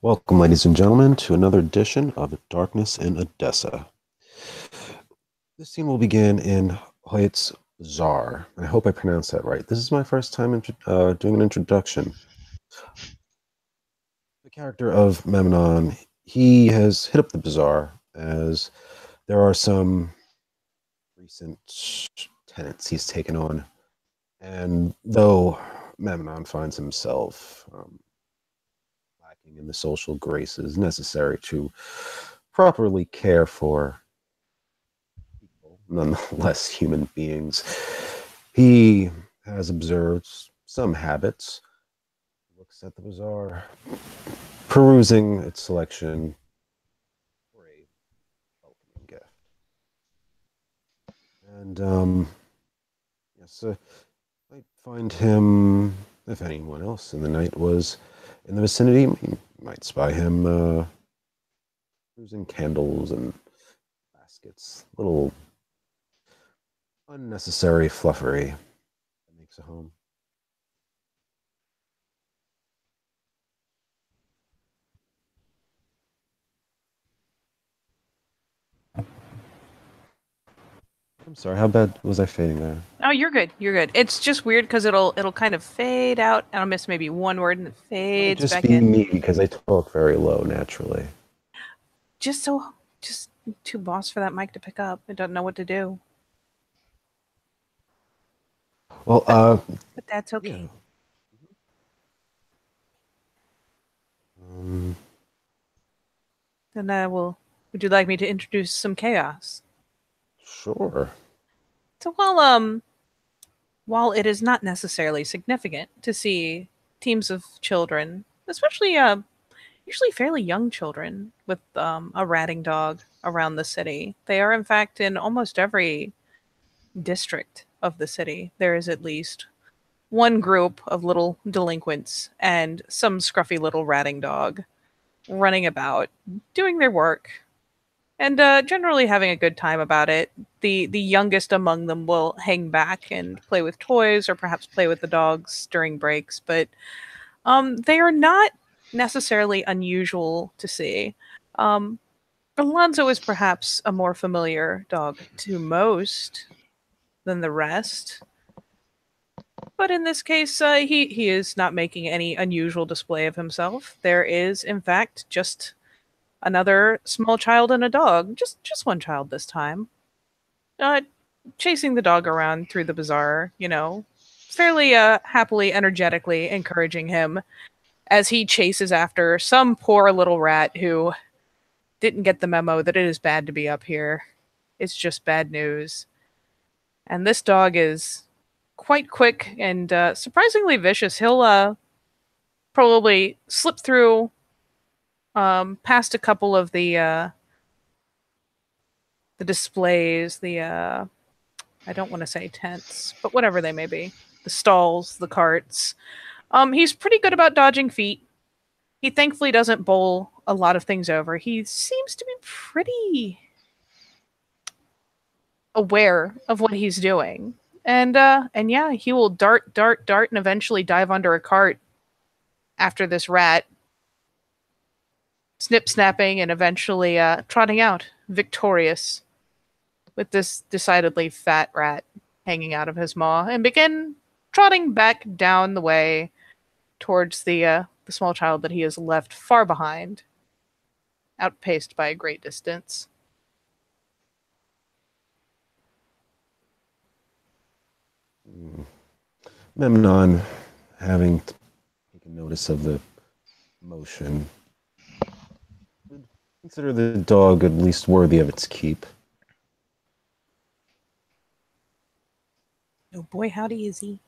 Welcome, ladies and gentlemen, to another edition of Darkness in Odessa. This scene will begin in Hoyt's Bazaar. I hope I pronounced that right. This is my first time doing an introduction. The character of Memnon, he has hit up the bazaar as there are some recent tenants he's taken on. And though Memnon finds himself lacking in the social graces necessary to properly care for people, nonetheless human beings. He has observed some habits, looks at the bazaar, perusing its selection for a welcoming gift. And yes, I find him, if anyone else in the night was in the vicinity, you might spy him perusing candles and baskets, little unnecessary fluffery that makes a home. I'm sorry, how bad was I fading there? Oh, you're good. You're good. It's just weird because it'll kind of fade out, and I'll miss maybe one word, and it Might fades just back be in. me because I talk very low naturally. Just so, just too boss for that mic to pick up. It doesn't know what to do. Well, But but that's yeah. okay. Um, Then I will. Would you like me to introduce some chaos? sure. So while it is not necessarily significant to see teams of children, especially usually fairly young children with a ratting dog around the city, they are in fact in almost every district of the city. There is at least one group of little delinquents and some scruffy little ratting dog running about, doing their work, and generally having a good time about it. The youngest among them will hang back and play with toys or perhaps play with the dogs during breaks, but they are not necessarily unusual to see. Um, Alonzo is perhaps a more familiar dog to most than the rest. But in this case, he is not making any unusual display of himself. There is, in fact, just another small child and a dog, just one child this time, uh, chasing the dog around through the bazaar. Fairly happily, energetically encouraging him as he chases after some poor little rat who didn't get the memo that it is bad to be up here. It's just bad news. And this dog is quite quick and surprisingly vicious. He'll probably slip through past a couple of the displays, the I don't want to say tents, but whatever they may be, the stalls, the carts. He's pretty good about dodging feet. He thankfully doesn't bowl a lot of things over. He seems to be pretty aware of what he's doing. And yeah, he will dart, dart, dart, and eventually dive under a cart after this rat, snip snapping and eventually trotting out victorious with this decidedly fat rat hanging out of his maw, and begin trotting back down the way towards the small child that he has left far behind, outpaced by a great distance. Mm. Memnon, having taken notice of the motion, would consider the dog at least worthy of its keep. Oh boy, howdy is he.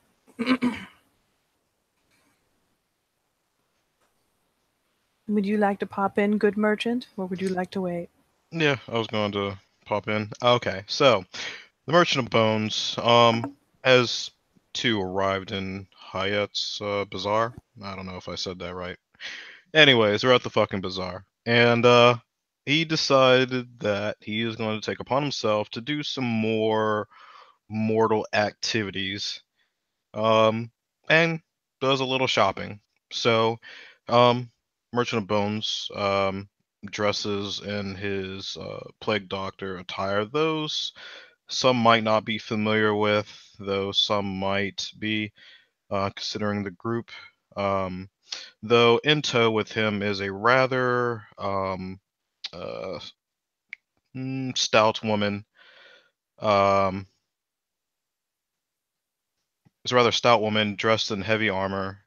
Would you like to pop in, good merchant, or would you like to wait? Yeah, I was going to pop in. Okay, so the Merchant of Bones, has two arrived in Hayat's bazaar. I don't know if I said that right. Anyways, they're at the fucking bazaar, and he decided that he is going to take upon himself to do some more mortal activities, um, and does a little shopping. So, um, Merchant of Bones dresses in his plague doctor attire. Those some might not be familiar with, though some might be, considering the group. Though in tow with him is a rather uh, stout woman. It's a rather stout woman dressed in heavy armor.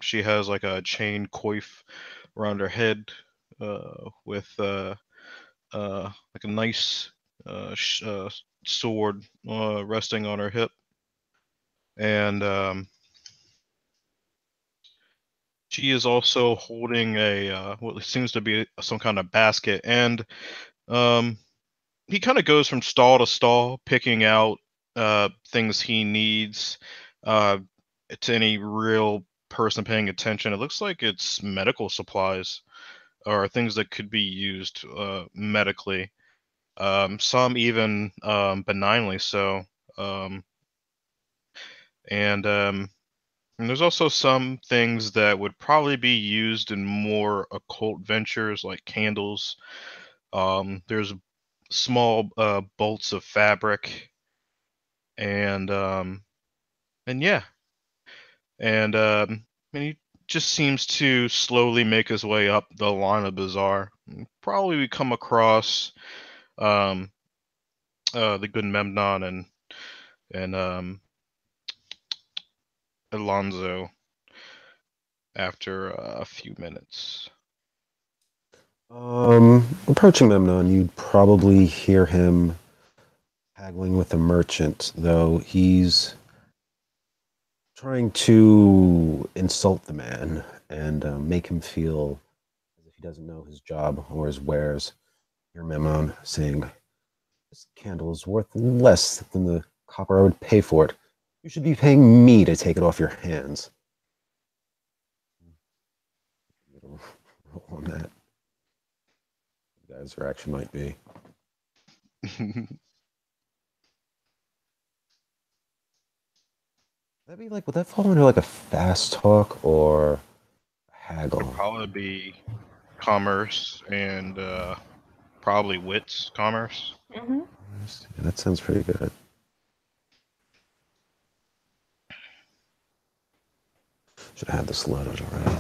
She has like a chain coif around her head, with like a nice sword resting on her hip, and she is also holding a what seems to be some kind of basket, and um, he kind of goes from stall to stall, picking out things he needs. Uh, to any real person paying attention, it looks like it's medical supplies or things that could be used medically. Some even benignly so. Um, and there's also some things that would probably be used in more occult ventures, like candles. There's small bolts of fabric, and yeah, and he just seems to slowly make his way up the line of Bazaar. Probably we come across um, the good Memnon and Alonzo after a few minutes. Approaching Memnon, you'd probably hear him haggling with the merchant, though he's trying to insult the man and make him feel as if he doesn't know his job or his wares. Hear Memnon saying, "This candle is worth less than the copper I would pay for it. You should be paying me to take it off your hands." On that, you guys' reaction might be. That'd be like, would that fall under like a fast talk or a haggle? Would probably be commerce and probably wits commerce. Mm-hmm. Yeah, that sounds pretty good. Should have had this loaded already.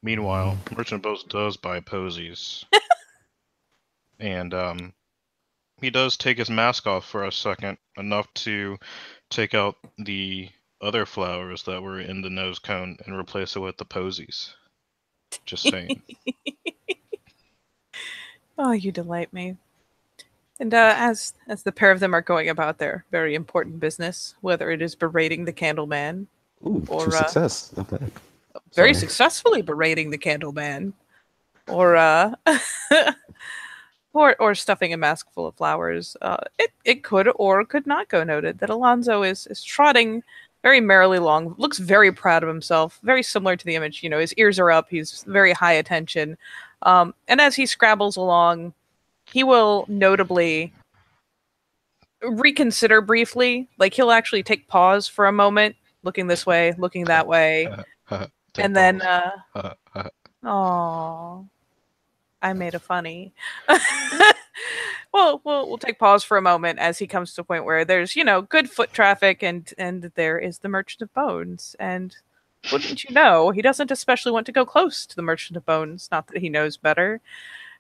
Meanwhile, Merchant of Bones does buy posies. And he does take his mask off for a second, enough to take out the other flowers that were in the nose cone and replace it with the posies. Just saying. Oh, you delight me. And as the pair of them are going about their very important business, whether it is berating the Candleman, Ooh, or true success. Not bad. very Sorry. successfully berating the Candleman, or or stuffing a mask full of flowers, it could or could not go noted that Alonzo is trotting very merrily along, looks very proud of himself, very similar to the image. You know, his ears are up, he's very high attention, and as he scrabbles along, he will notably reconsider briefly. Like he'll actually take pause for a moment, looking this way, looking that way, and then, oh, I made a funny. Well, we'll take pause for a moment as he comes to a point where there's, you know, good foot traffic, and there is the Merchant of Bones, and wouldn't you know, he doesn't especially want to go close to the Merchant of Bones, not that he knows better.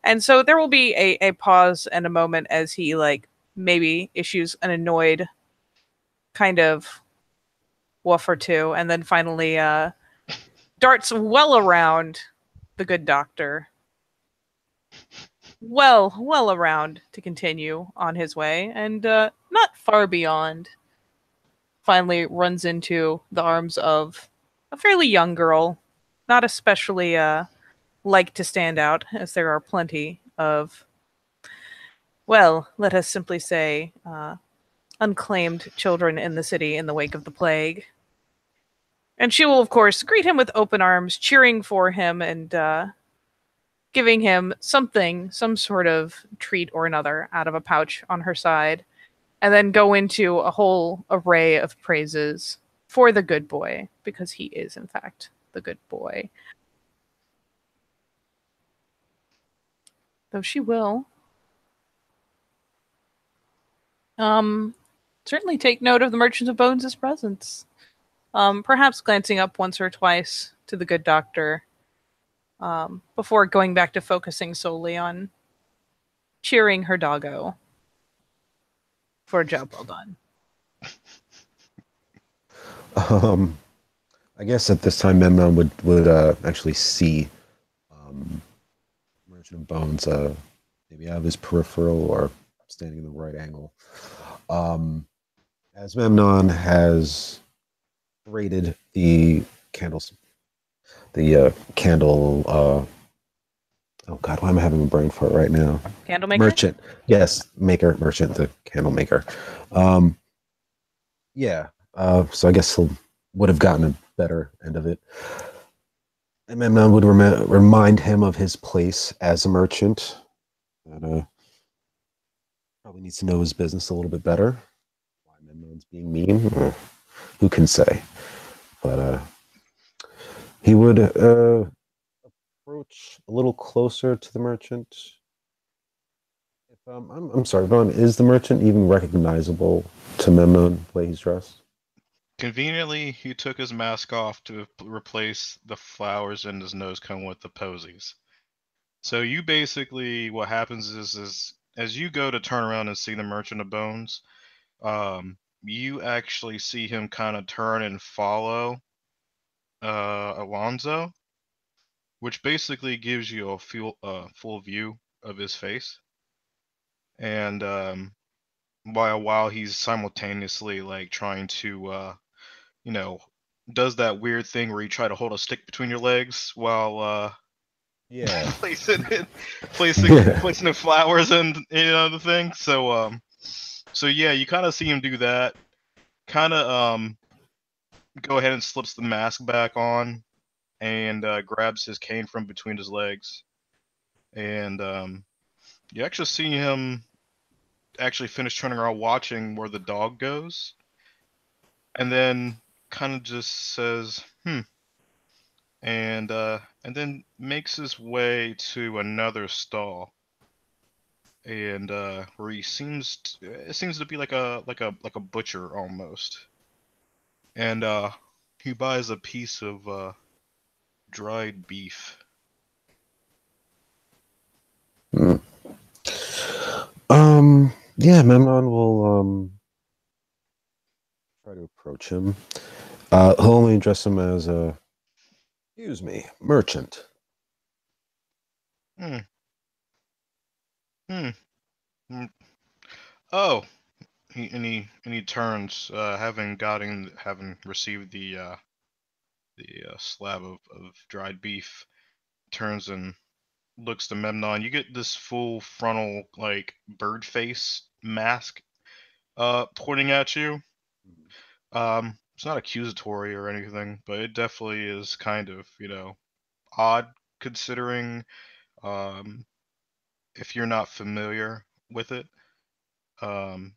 And so there will be a pause and a moment as he, like, maybe issues an annoyed kind of woof or two, and then finally darts well around the good doctor, well around, to continue on his way, and not far beyond, finally runs into the arms of a fairly young girl, not especially like to stand out, as there are plenty of, well, let us simply say, unclaimed children in the city in the wake of the plague. And she will, of course, greet him with open arms, cheering for him, and giving him something, some sort of treat or another, out of a pouch on her side, and then go into a whole array of praises for the good boy, because he is in fact the good boy. Though she will certainly take note of the Merchant of Bones' presence. Perhaps glancing up once or twice to the good doctor, before going back to focusing solely on cheering her doggo for a job well done. I guess at this time Memnon would actually see Merchant of Bones maybe out of his peripheral or standing in the right angle. As Memnon has rated the candles, the candle. Oh God, why am I having a brain fart right now? Candle maker? Merchant, yes, maker, merchant, the candle maker. Yeah. So I guess he would have gotten a better end of it. And Memnon would remind him of his place as a merchant. And probably needs to know his business a little bit better. Why Memnon's being mean, who can say? But he would approach a little closer to the merchant. If, I'm sorry, Vaughn, is the merchant even recognizable to Memnon the way he's dressed? Conveniently, he took his mask off to replace the flowers in his nose cone with the posies. So you basically, what happens is as you go to turn around and see the Merchant of Bones, you actually see him kind of turn and follow Alonzo, which basically gives you a full view of his face. And while he's simultaneously like trying to does that weird thing where you try to hold a stick between your legs while Yeah. placing Yeah. placing the flowers and the thing. So yeah, you kind of see him do that. Kind of go ahead and slips the mask back on and grabs his cane from between his legs. And you actually see him actually finish turning around watching where the dog goes. And then kind of just says, and then makes his way to another stall, and where he it seems to be like a butcher almost, and he buys a piece of dried beef. Mm. Yeah, Memnon will try to approach him. He'll only address him as excuse me, merchant. Hmm. Hmm. Hmm. Oh, he turns, having received the slab of dried beef, turns and looks to Memnon. You get this full frontal like bird face mask pointing at you. It's not accusatory or anything, but it definitely is kind of, odd considering um if you're not familiar with it. Um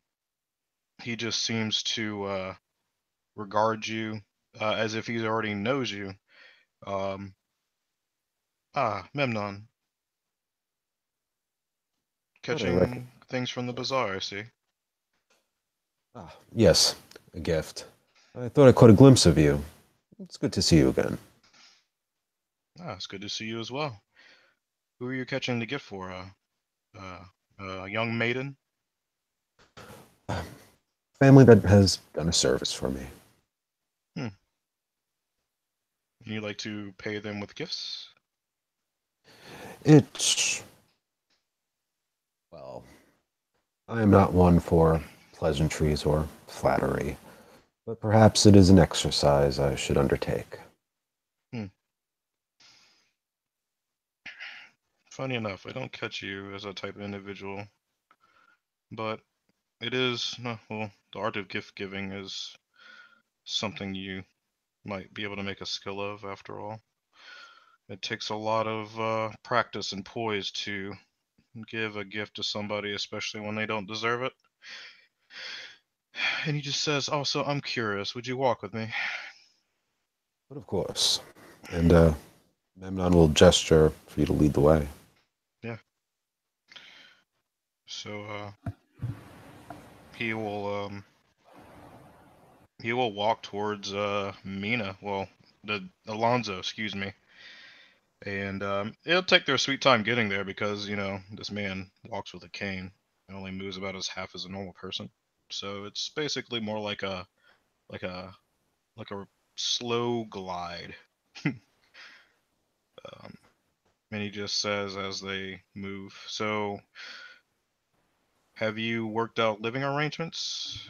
he just seems to regard you as if he already knows you. Um Memnon, Good, I reckon. catching things from the bazaar, I see. Yes, a gift. I thought I caught a glimpse of you. It's good to see you again. It's good to see you as well. Who are you catching the gift for? A young maiden? Family that has done a service for me. Hmm. You like to pay them with gifts? It's, well, I am not one for pleasantries or flattery, but perhaps it is an exercise I should undertake. Hmm. Funny enough, I don't catch you as a type of individual, but it is, well, the art of gift giving is something you might be able to make a skill of after all. It takes a lot of practice and poise to give a gift to somebody, especially when they don't deserve it. And he just says, "Also, I'm curious. Would you walk with me?" But of course. And Memnon will gesture for you to lead the way. Yeah. So he will walk towards Mina. Well, the Alonzo, excuse me. And it'll take their sweet time getting there because this man walks with a cane and only moves about as half as a normal person. So it's basically more like a like a slow glide. And he just says as they move, "So, have you worked out living arrangements?"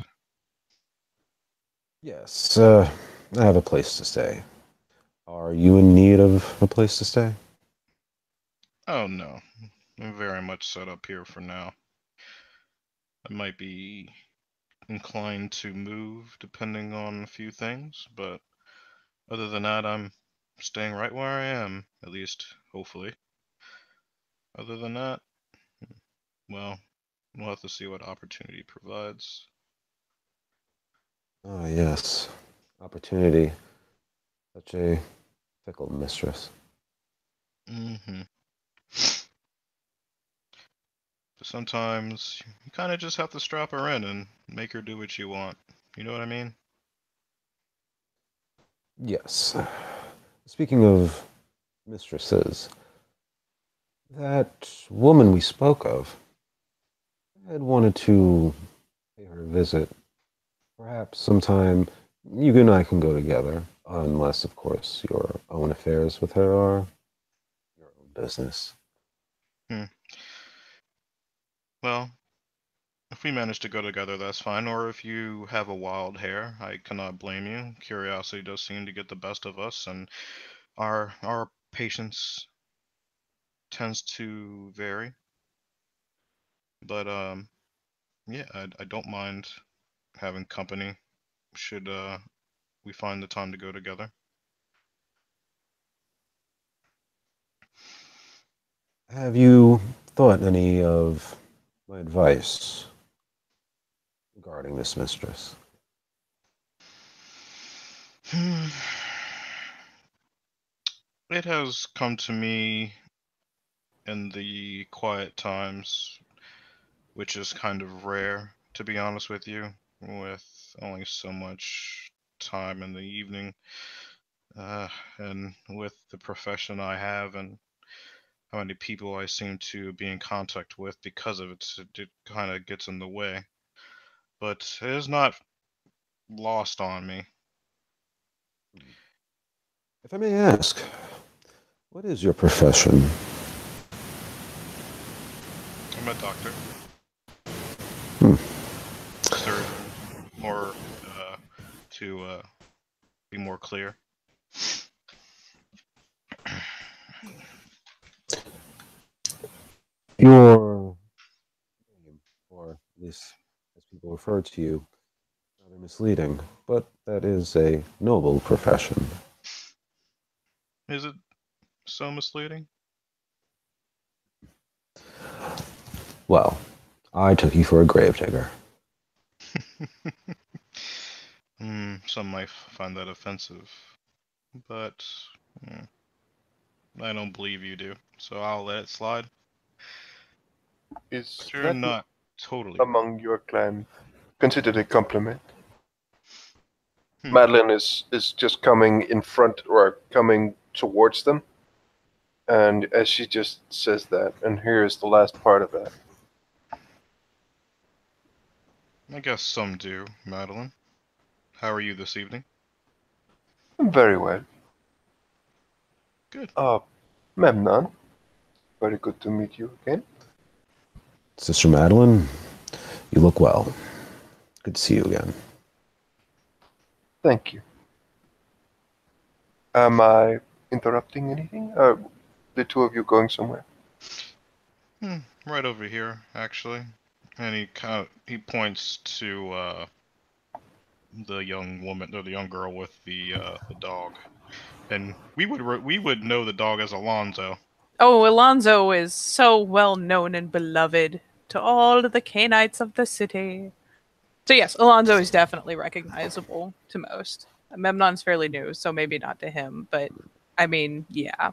Yes, I have a place to stay. Are you in need of a place to stay? Oh no, I'm very much set up here for now. I might be inclined to move depending on a few things, but other than that, I'm staying right where I am, at least hopefully. Other than that, well, we'll have to see what opportunity provides. Ah, yes. Opportunity. Such a fickle mistress. Mm-hmm. But sometimes you kind of just have to strap her in and make her do what you want. You know what I mean? Yes. Speaking of mistresses, that woman we spoke of had wanted to pay her a visit. Perhaps sometime you and I can go together, unless, of course, your own affairs with her are your own business. Hmm. Well, if we manage to go together, that's fine. Or if you have a wild hair, I cannot blame you. Curiosity does seem to get the best of us, and our patience tends to vary. But yeah, I don't mind having company. Should we find the time to go together? Have you thought any of my advice regarding this mistress? It has come to me in the quiet times, which is kind of rare, to be honest with you, with only so much time in the evening, and with the profession I have and how many people I seem to be in contact with because of it, it kind of gets in the way. But it is not lost on me. If I may ask, what is your profession? I'm a doctor, Hmm. surgeon, more to be more clear. Your name, or at least as people refer to you, rather misleading, but that is a noble profession. Is it so misleading? Well, I took you for a gravedigger. Some might find that offensive, but mm, I don't believe you do, so I'll let it slide. Is But you're that not totally wrong. among your clan considered a compliment? Hmm. Madeline is just coming in front or coming towards them, and as she just says that, and here's the last part of that. I guess some do, Madeline. How are you this evening? Very well. Good. Memnon, very good to meet you again. Sister Madeline, you look well. Good to see you again. Thank you. Am I interrupting anything? Are the two of you going somewhere? Right over here, actually. And he points to the young woman or the young girl with the dog. And we would know the dog as Alonzo. Oh, Alonzo is so well known and beloved to all the Canaanites of the city. So yes, Alonso is definitely recognizable to most. Memnon's fairly new, so maybe not to him, but I mean, yeah.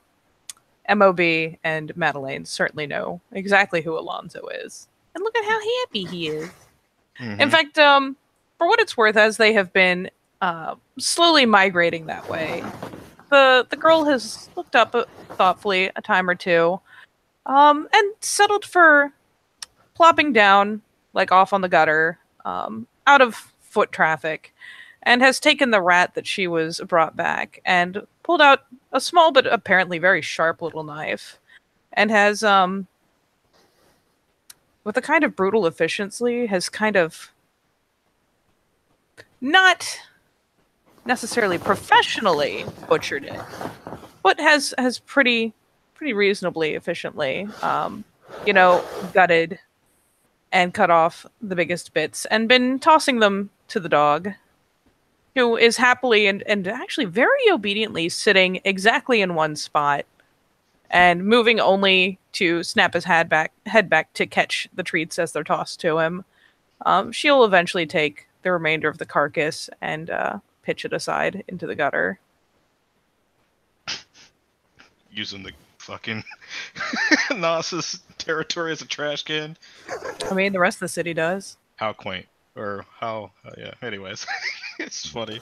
MOB and Madeleine certainly know exactly who Alonso is. And look at how happy he is. In fact, for what it's worth, as they have been slowly migrating that way, the girl has looked up thoughtfully a time or two, and settled for plopping down, like off on the gutter, out of foot traffic, and has taken the rat that she was brought back and pulled out a small but apparently very sharp little knife, and has, with a kind of brutal efficiency, has kind of not necessarily professionally butchered it, but has pretty reasonably efficiently, gutted and cut off the biggest bits and been tossing them to the dog, who is happily and actually very obediently sitting exactly in one spot and moving only to snap his head back to catch the treats as they're tossed to him. She'll eventually take the remainder of the carcass and pitch it aside into the gutter. Using the fucking Nasus territory as a trash can. I mean, the rest of the city does. How quaint. Or how, yeah, anyways. It's funny.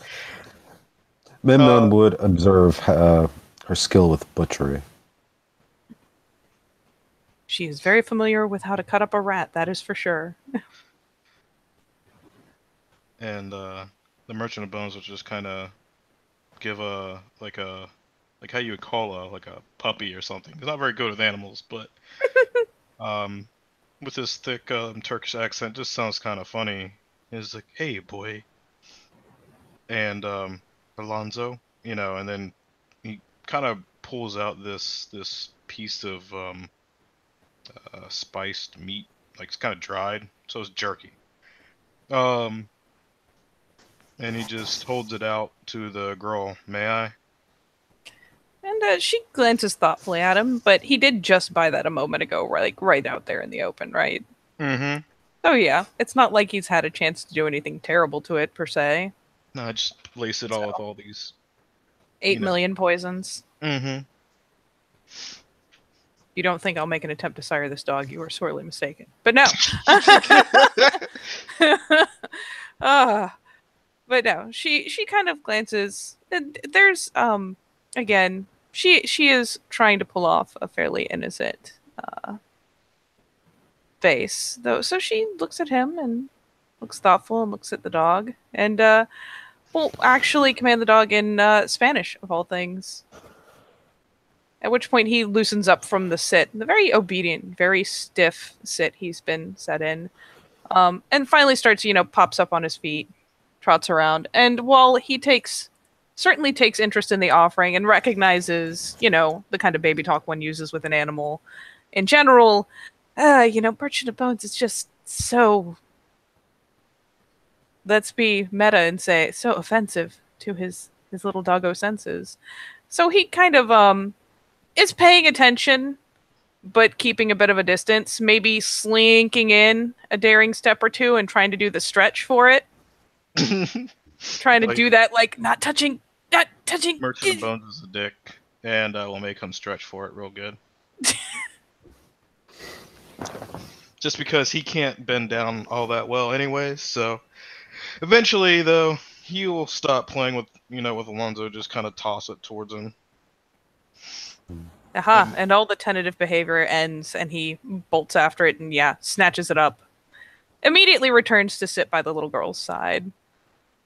Memnon would observe her skill with butchery. She is very familiar with how to cut up a rat, that is for sure. And the Merchant of Bones would just kind of give like how you would call a puppy or something. He's not very good with animals, but with his thick Turkish accent, just sounds kind of funny. He's like, "Hey, boy," and Alonso, and then he kind of pulls out this piece of spiced meat, like it's kind of dried, so it's jerky. And he just holds it out to the girl. May I? And she glances thoughtfully at him, but he did just buy that a moment ago, right out there in the open, right? Mm-hmm. So yeah, it's not like he's had a chance to do anything terrible to it, per se. No, I just lace it all with all these 8 million poisons. Mm-hmm. You don't think I'll make an attempt to sire this dog, you are sorely mistaken. But no. But no, she kind of glances, and there's again, she is trying to pull off a fairly innocent face, though. So she looks at him and looks thoughtful and looks at the dog, and will actually command the dog in Spanish, of all things. At which point he loosens up from the sit, the very obedient, very stiff sit he's been set in, and finally starts, pops up on his feet, trots around, and while he certainly takes interest in the offering and recognizes, the kind of baby talk one uses with an animal in general, Merchant of Bones is just so, let's be meta and say, so offensive to his little doggo senses. So he kind of is paying attention, but keeping a bit of a distance, maybe slinking in a daring step or two and trying to do the stretch for it. Trying to do that, not touching. Merchant of Bones is a dick, and we'll make him stretch for it real good. Just because he can't bend down all that well anyway, so eventually, though, he will stop playing with Alonso, just kind of toss it towards him. And all the tentative behavior ends, and he bolts after it and, snatches it up. Immediately returns to sit by the little girl's side,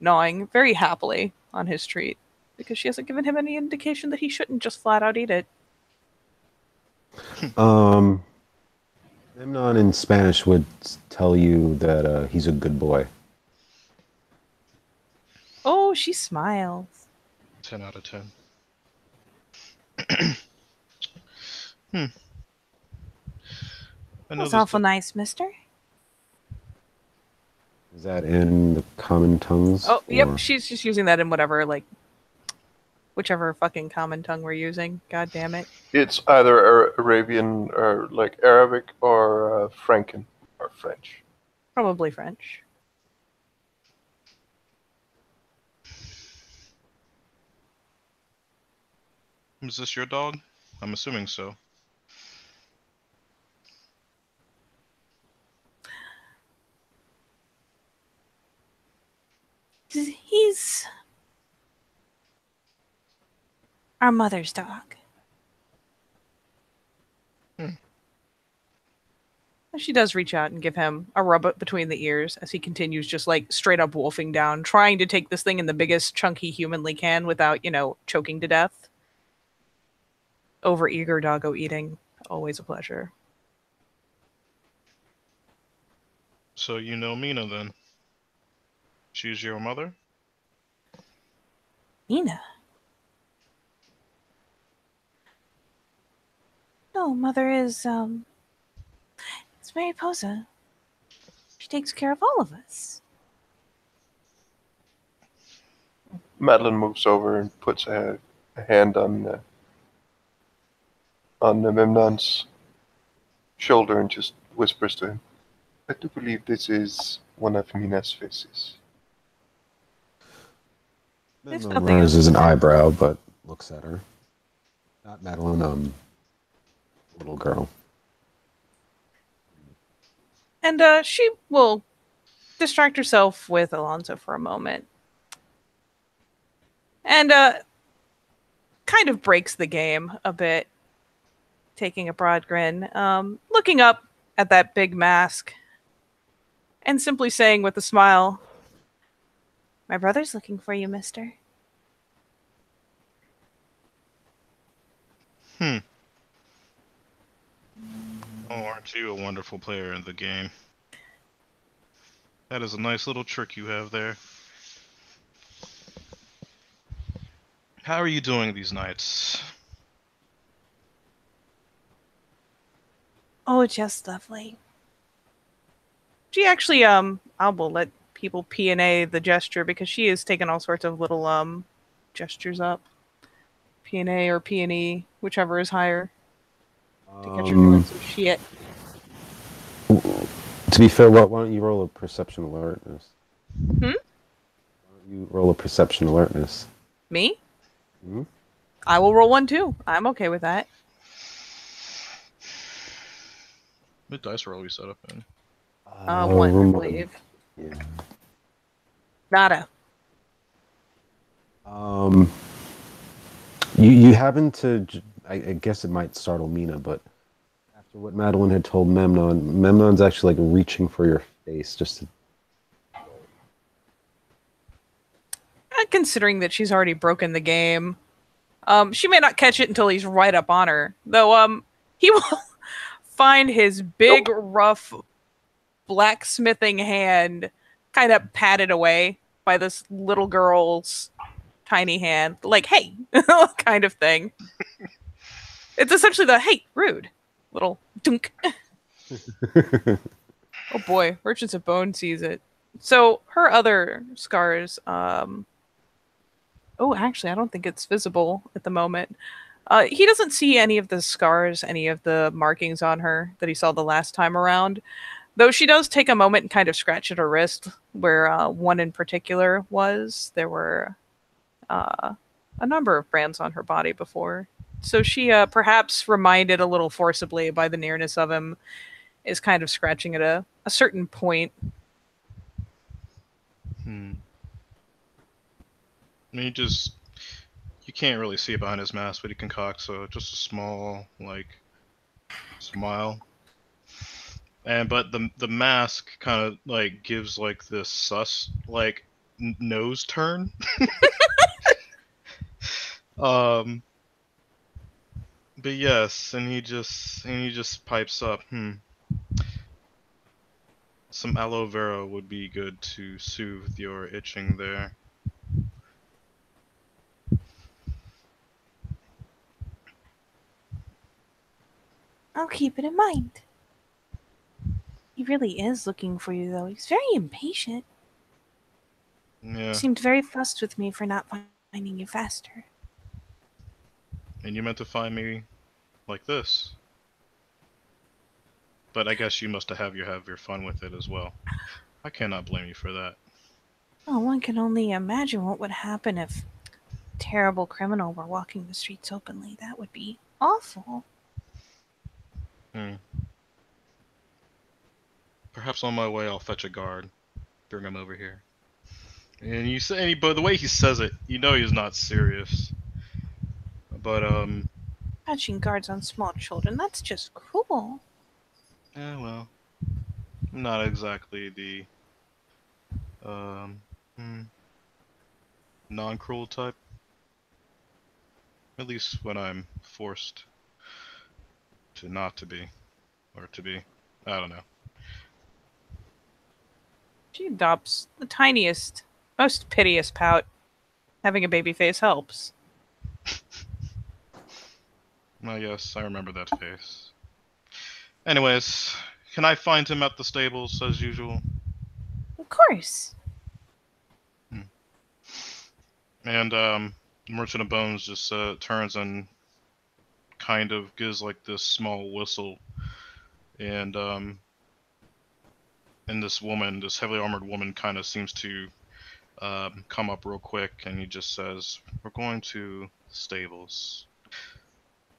gnawing very happily on his treat, because she hasn't given him any indication that he shouldn't just flat out eat it. Memnon in Spanish would tell you that he's a good boy. Oh, she smiles. 10 out of 10. That was awful nice, mister. Is that in the common tongues? Oh, yep, she's just using that in whichever fucking common tongue we're using. God damn it. It's either Arabian or Arabic or Franken or French. Probably French. Is this your dog? I'm assuming so. He's our mother's dog. She does reach out and give him a rub between the ears as he continues just like straight up wolfing down, trying to take this thing in the biggest chunk he humanly can without, choking to death. Over eager doggo eating. Always a pleasure. So you know Mina then? She's your mother? Nina? No, mother is, it's Mariposa. She takes care of all of us. Madeline moves over and puts a hand on Memnon's shoulder and just whispers to him, "I do believe this is one of Mina's faces." There's Madeline nothing raises else. an eyebrow, but looks at her. Not Madeline, little girl. And she will distract herself with Alonso for a moment. And kind of breaks the game a bit, taking a broad grin, looking up at that big mask, and simply saying with a smile, "My brother's looking for you, mister." Oh, aren't you a wonderful player in the game? That is a nice little trick you have there. How are you doing these nights? Oh, just lovely. She actually, I will let people P&A the gesture because she has taken all sorts of little, gestures up. P&A or P&E, whichever is higher. To catch her doing some shit. To be fair, why don't you roll a perception alertness? Hmm? Why don't you roll a perception alertness? Me? Hmm? I will roll one too. I'm okay with that. What dice roll we set up in? One, I room believe. Yeah. Nada. You happen to, I guess it might startle Mina, but after what Madeline had told Memnon's actually like reaching for your face just to. Considering that she's already broken the game, she may not catch it until he's right up on her. Though, he will find his big, rough blacksmithing hand kind of patted away by this little girl's tiny hand. Like, hey, kind of thing. It's essentially the, hey, rude, little dunk. Oh boy, Merchants of Bone sees it. So her other scars, actually, I don't think it's visible at the moment. He doesn't see any of the scars, any of the markings on her that he saw the last time around. Though she does take a moment and kind of scratch at her wrist, where one in particular was. There were a number of brands on her body before. So she, perhaps reminded a little forcibly by the nearness of him, is kind of scratching at a certain point. I mean, you can't really see it behind his mask, but he concocts just a small, like, smile. But the mask kind of, like, gives, like, this sus, like, nose turn. But yes, and he just pipes up, some aloe vera would be good to soothe your itching there. I'll keep it in mind. He really is looking for you, though. He's very impatient. Yeah. He seemed very fussed with me for not finding you faster. And you meant to find me like this. But I guess you must have your fun with it as well. I cannot blame you for that. Oh, one can only imagine what would happen if terrible criminal were walking the streets openly, that would be awful. Perhaps on my way I'll fetch a guard. Bring him over here. And you say, but the way he says it, you know he's not serious. But Catching guards on small children, that's just cruel. yeah, well, I'm not exactly the um non-cruel type. At least when I'm forced to not to be, or to be. I don't know. She adopts the tiniest, most piteous pout. Having a baby face helps. I guess I remember that face. Anyways, can I find him at the stables as usual? Of course. And Merchant of Bones just turns and kind of gives like this small whistle, and this woman, this heavily armored woman, kind of seems to come up real quick, and he just says, "We're going to the stables,"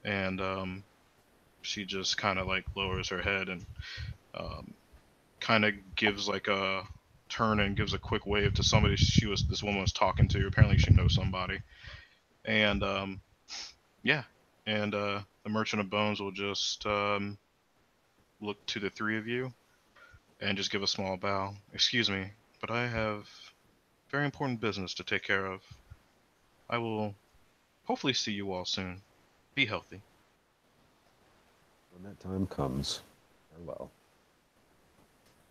and she just kind of like lowers her head and kind of gives like a turn and gives a quick wave to somebody this woman was talking to. Apparently, she knows somebody, and yeah, and the Merchant of Bones will just look to the three of you and just give a small bow. "Excuse me, but I have very important business to take care of. I will hopefully see you all soon. Be healthy." When that time comes, farewell.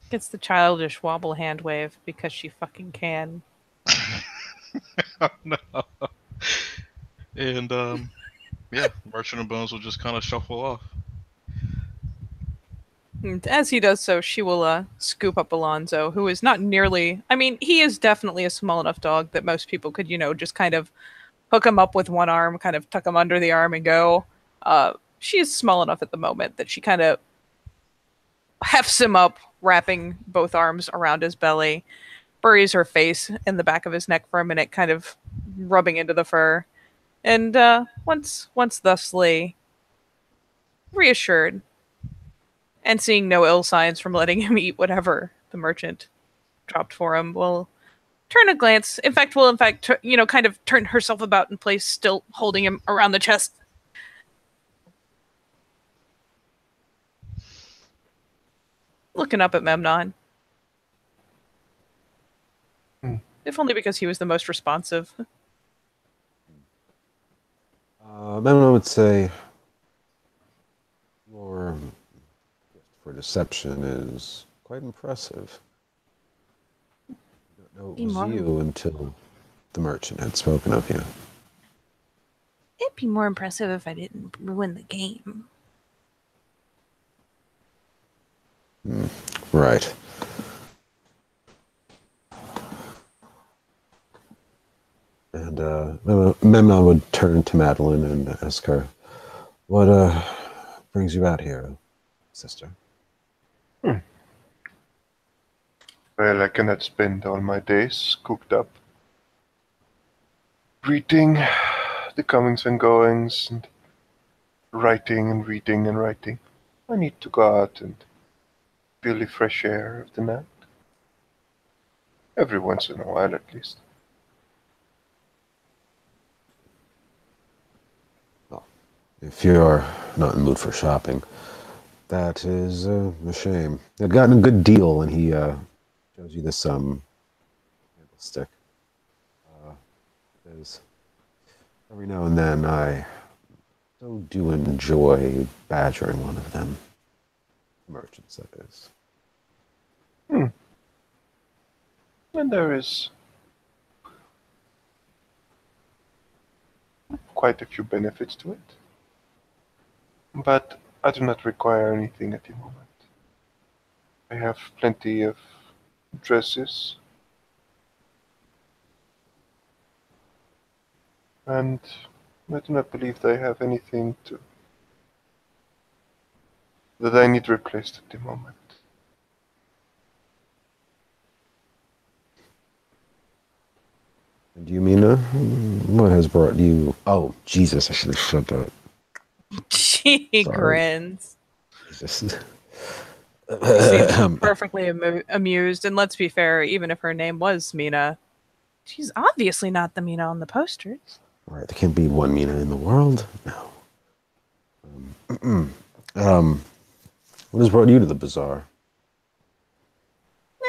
Gets the childish wobble hand wave because she fucking can. Oh, no. And yeah, Merchant of Bones will just kind of shuffle off. And as he does so, she will scoop up Alonzo, who is not nearly... I mean, he is definitely a small enough dog that most people could, just kind of hook him up with one arm, kind of tuck him under the arm and go. She is small enough at the moment that she kind of hefts him up, wrapping both arms around his belly, buries her face in the back of his neck for a minute, kind of rubbing into the fur. And once thusly reassured, and seeing no ill signs from letting him eat whatever the merchant dropped for him, will turn a glance. In fact, kind of turn herself about in place, still holding him around the chest. Looking up at Memnon. If only because he was the most responsive. Memnon would say, your gift for deception is quite impressive. I didn't know it was you until the merchant had spoken of you. It'd be more impressive if I didn't ruin the game. Right. And Memnon would turn to Madeline and ask her, "What brings you out here, sister?" Well, I cannot spend all my days cooped up, reading the comings and goings, and writing and reading and writing. I need to go out and feel the fresh air of the night. Every once in a while, at least. If you're not in the mood for shopping, that is a shame. I've gotten a good deal, and he shows you this candlestick. Says, every now and then I so do enjoy badgering one of them. Merchants, that is. And there is quite a few benefits to it. But I do not require anything at the moment. I have plenty of dresses. And I do not believe that I have anything that I need replaced at the moment. And you, Mina? What has brought you? Oh, Jesus! I should have said that. She Sorry. grins. Jesus. She seems so perfectly amused, and let's be fair, even if her name was Mina, she's obviously not the Mina on the posters. Right, there can't be one Mina in the world. No. What has brought you to the bazaar?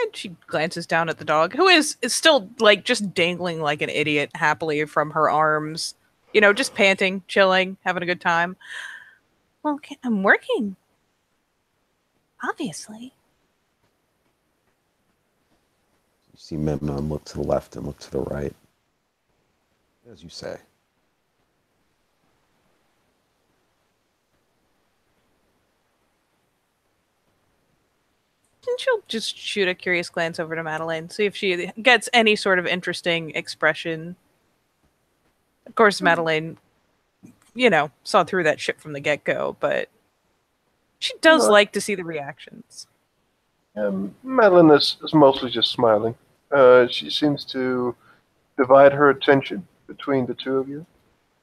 And she glances down at the dog, who is still like just dangling like an idiot happily from her arms. You know, just panting, chilling, having a good time. Well, okay, I'm working. Obviously. You see Memnon look to the left and look to the right. As you say. And she'll just shoot a curious glance over to Madeline, see if she gets any sort of interesting expression. Of course, Madeline, saw through that shit from the get-go, but she does No, like to see the reactions. Madeline is mostly just smiling. She seems to divide her attention between the two of you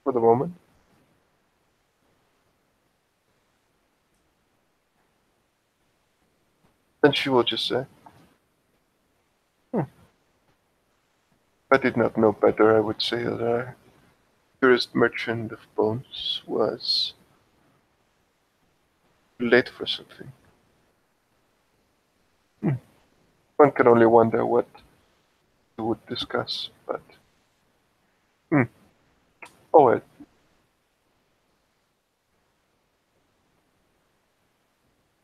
for the moment. Then she will just say, If I did not know better, I would say that our tourist merchant of bones was late for something. One can only wonder what you would discuss, but... Oh, well.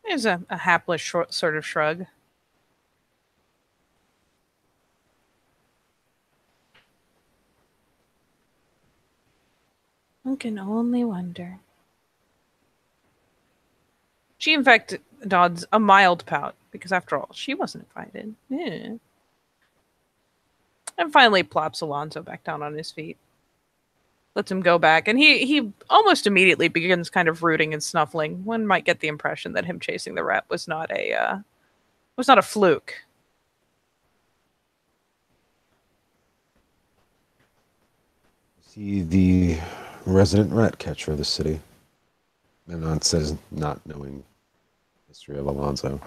There's a hapless sort of shrug. One can only wonder. She, in fact, dodds a mild pout, because after all, she wasn't invited. Yeah. And finally plops Alonso back down on his feet. Lets him go back, and he almost immediately begins kind of rooting and snuffling. One might get the impression that him chasing the rat was not a fluke. See the resident rat catcher of the city. Memnon says, not knowing the history of Alonso.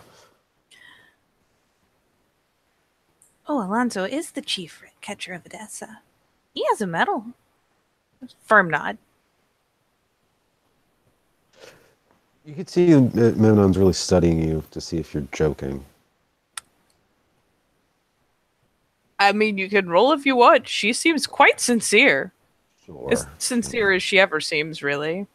Oh, Alonso is the chief rat catcher of Odessa. He has a medal. Firm nod. You can see Memnon's really studying you to see if you're joking. I mean, you can roll if you want. She seems quite sincere. Sure. As sincere as she ever seems, really.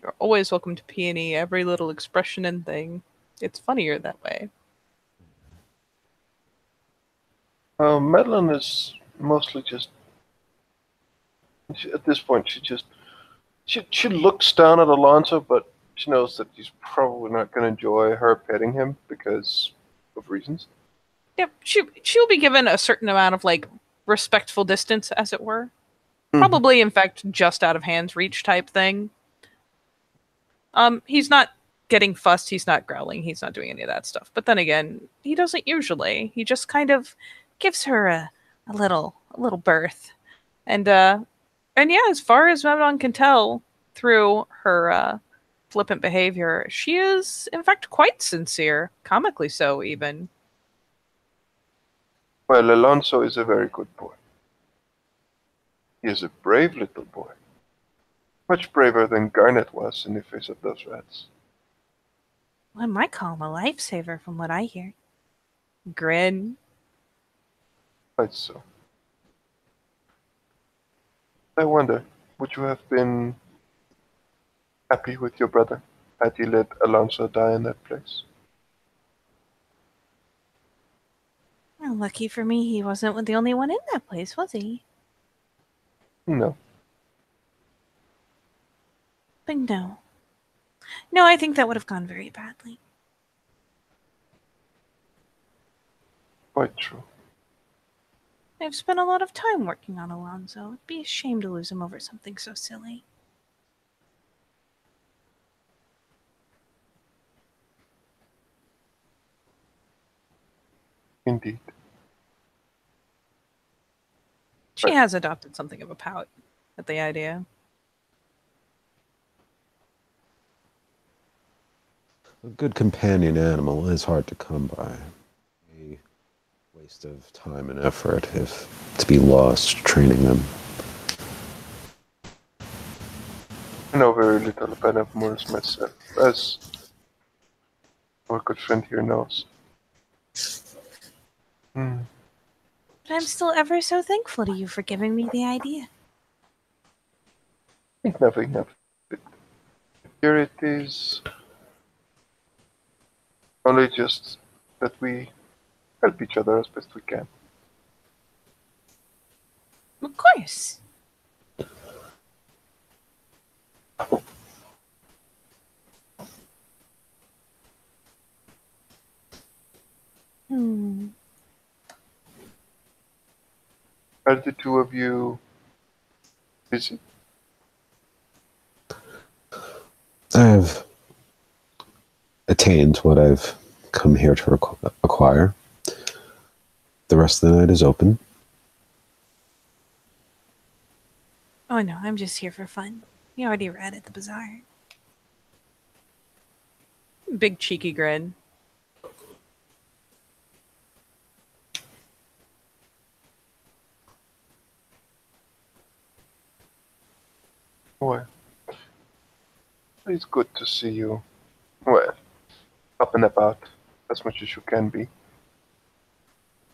You're always welcome to peony every little expression and thing. It's funnier that way. Madeline is mostly just... at this point, she looks down at Alonso, but she knows that he's probably not going to enjoy her petting him because of reasons. Yep, she'll be given a certain amount of like respectful distance, as it were. Probably, in fact, just out of hand's reach type thing. He's not getting fussed, he's not growling, he's not doing any of that stuff. But then again, he doesn't usually. He just kind of gives her a little berth. And yeah, as far as Memnon can tell through her flippant behavior, she is in fact quite sincere, comically so even. Well, Alonso is a very good boy. He is a brave little boy. Much braver than Garnet was in the face of those rats. One might call him a lifesaver from what I hear. Grin. Quite so. I wonder, would you have been happy with your brother had he let Alonso die in that place? Well, lucky for me, he wasn't the only one in that place, was he? No. But no. No, I think that would have gone very badly. Quite true. I've spent a lot of time working on Alonso. It'd be a shame to lose him over something so silly. Indeed. She Right. has adopted something of a pout at the idea. A good companion animal is hard to come by. A waste of time and effort if to be lost training them. I know very little about animals myself, as our good friend here knows. Hmm. But I'm still ever so thankful to you for giving me the idea. Think nothing of it. Here it is. Only just that we help each other as best we can. Of course. Hmm. Are the two of you busy? I've attained what I've come here to acquire. The rest of the night is open. Oh no, I'm just here for fun. You already read at the bazaar. Big cheeky grin. Well, it's good to see you. Well, up and about as much as you can be.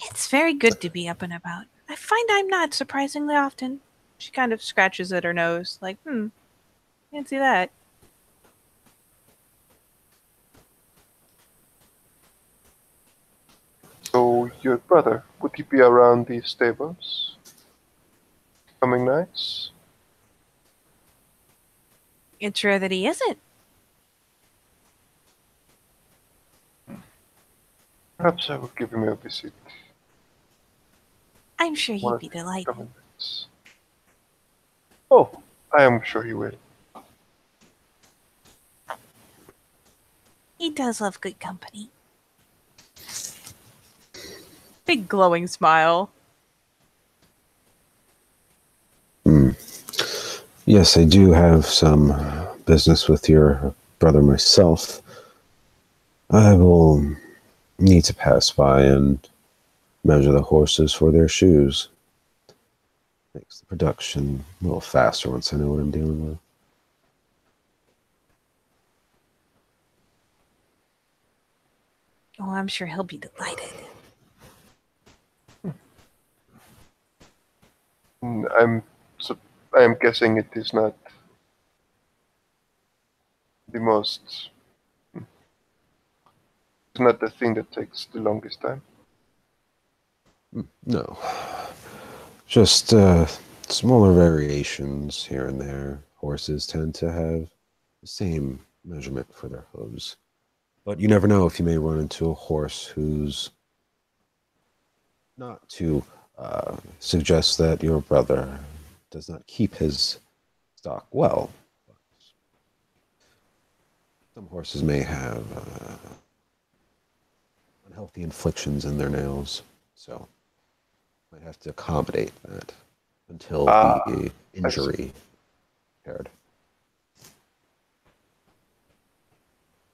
It's very good to be up and about. I find I'm not surprisingly often. She kind of scratches at her nose, like, can't see that. So, your brother, would he be around these stables? Coming nights? It's rare that he isn't. Perhaps I will give him a visit. I'm sure One he'd of be the delighted. coming nights. Oh, I am sure he will. He does love good company. Big glowing smile. Yes, I do have some business with your brother myself. I will need to pass by and measure the horses for their shoes. Makes the production a little faster once I know what I'm dealing with. Oh, I'm sure he'll be delighted. I'm so I am guessing it is not the most. It's not the thing that takes the longest time. No. Just smaller variations here and there. Horses tend to have the same measurement for their hooves. But you never know if you may run into a horse who's not to suggest that your brother does not keep his stock well. Some horses may have unhealthy inflictions in their nails, so might have to accommodate that until Ah, the I see. injury repaired.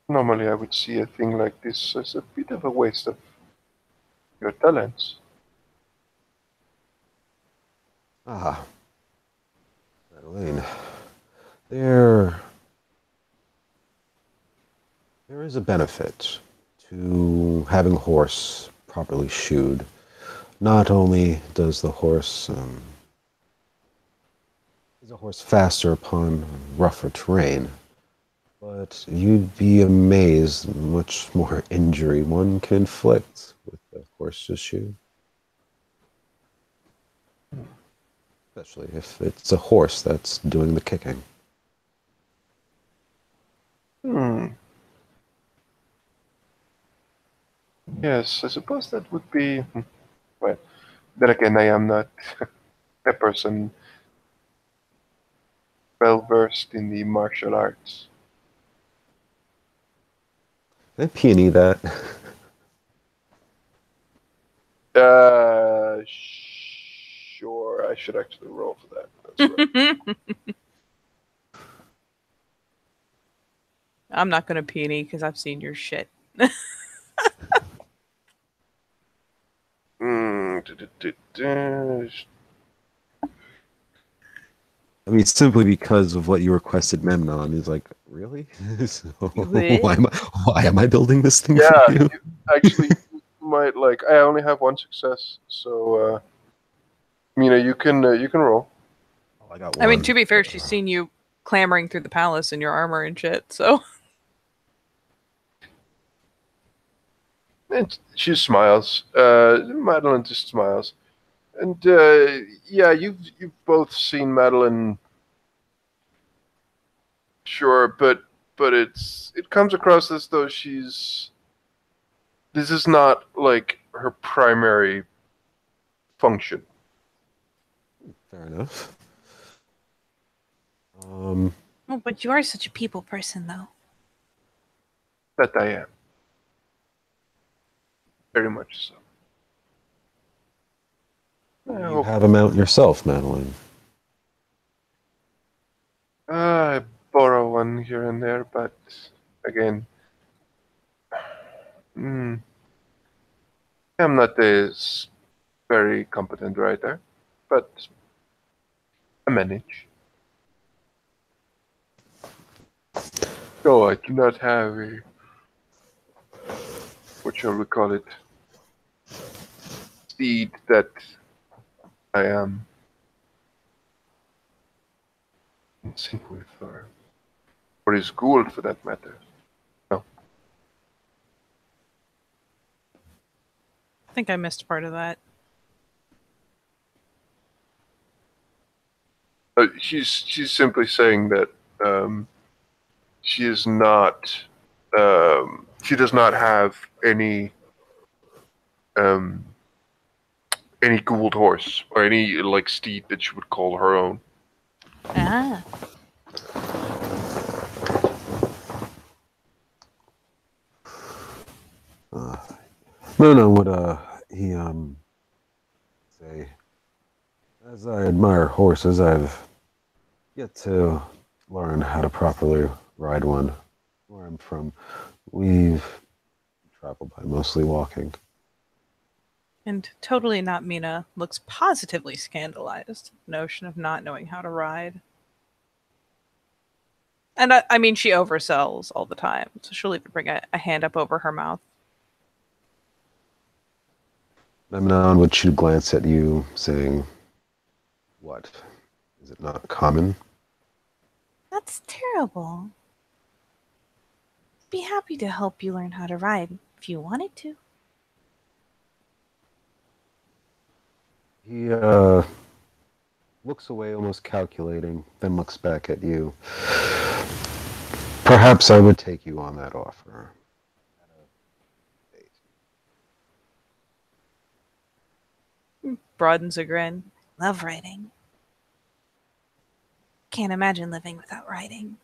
Normally, I would see a thing like this as a bit of a waste of your talents. Ah, Madeline, there there is a benefit to having a horse properly shoed. Not only does the horse is a horse faster upon rougher terrain, but you'd be amazed much more injury one can inflict with a horse's shoe. Especially if it's a horse that's doing the kicking. Hmm. Yes, I suppose that would be. Well, then again, I am not a person well versed in the martial arts. Can I peony that? should actually roll for that. That's right. I'm not gonna peony because I've seen your shit. I mean, simply because of what you requested Memnon. He's like, really? So, why am I building this thing Yeah, for you? actually, you might like. I only have one success, so Mina, you can roll. Oh, I got I mean, one. to be fair, she's seen you clambering through the palace in your armor and shit. So And she smiles. Madeline just smiles, and yeah, you've both seen Madeline. Sure, but it comes across as though this is not like her primary function. Fair enough. oh, but you are such a people person, though. That I am. Very much so. You have a mount yourself, Madeline. I borrow one here and there, but again, I'm not a very competent writer, but I manage. No, I do not have a, what shall we call it, steed that I am in sync with, or is Gould for that matter. No. I think I missed part of that. She's simply saying that she is not. She does not have any Gould horse or any like steed that she would call her own. Ah. No, would he say, as I admire horses, I've yet to learn how to properly ride one. Where I'm from, we've traveled by mostly walking. And totally not Mina looks positively scandalized at the notion of not knowing how to ride. And I mean, she oversells all the time, so she'll even bring a hand up over her mouth. Memnon would shoot a glance at you, saying, "What? Is it not common?" That's terrible. Be happy to help you learn how to ride if you wanted to. He looks away, almost calculating, then looks back at you. Perhaps I would take you on that offer. Broadens a grin. Love riding. Can't imagine living without riding.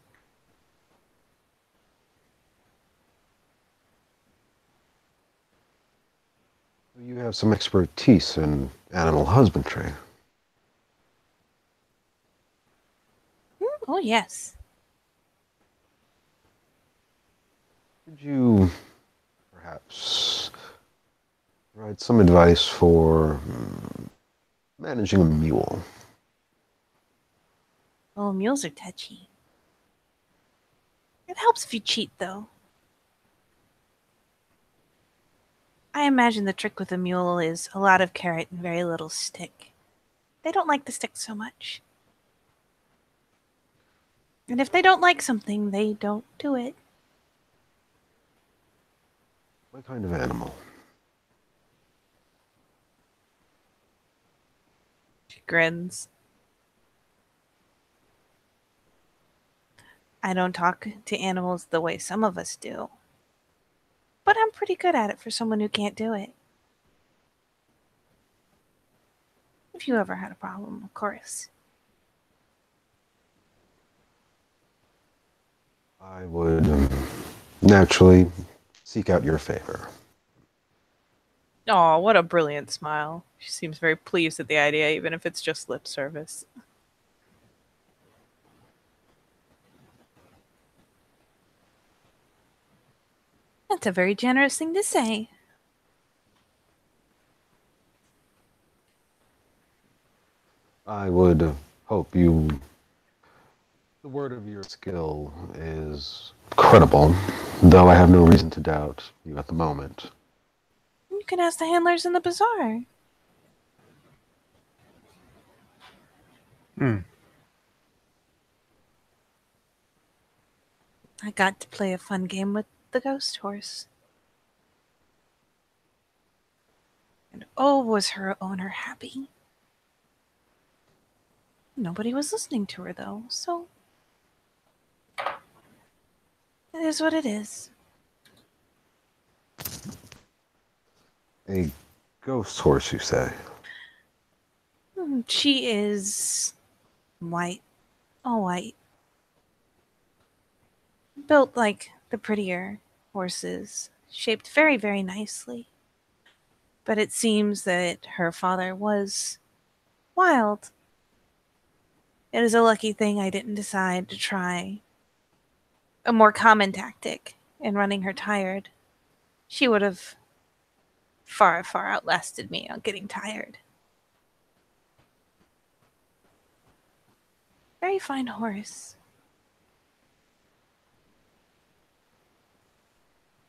You have some expertise in animal husbandry. Oh, yes. Could you perhaps provide some advice for managing a mule? Oh, mules are touchy. It helps if you cheat, though. I imagine the trick with a mule is a lot of carrot and very little stick. They don't like the stick so much. And if they don't like something, they don't do it. What kind of animal? She grins. I don't talk to animals the way some of us do. But I'm pretty good at it for someone who can't do it. If you ever had a problem, of course. I would naturally seek out your favor. Oh, what a brilliant smile. She seems very pleased at the idea, even if it's just lip service. That's a very generous thing to say. I would hope you. The word of your skill is credible, though I have no reason to doubt you at the moment. You can ask the handlers in the bazaar. I got to play a fun game with the ghost horse. And oh, was her owner happy. Nobody was listening to her, though, so it is what it is. A ghost horse, you say? She is white. All white. Built like the prettier horses. Shaped very, very nicely. But it seems that her father was wild. It is a lucky thing I didn't decide to try a more common tactic in running her tired. She would have far, far outlasted me on getting tired. Very fine horse.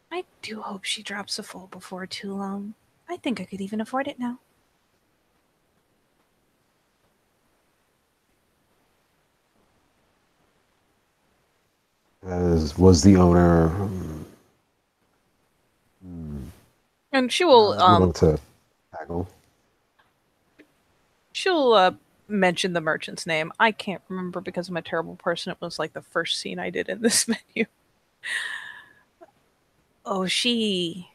I do hope she drops a foal before too long. I think I could even afford it now. As was the owner And she will willing to tackle? she'll mention the merchant's name. I can't remember because I'm a terrible person. It was like the first scene I did in this menu. Oh, she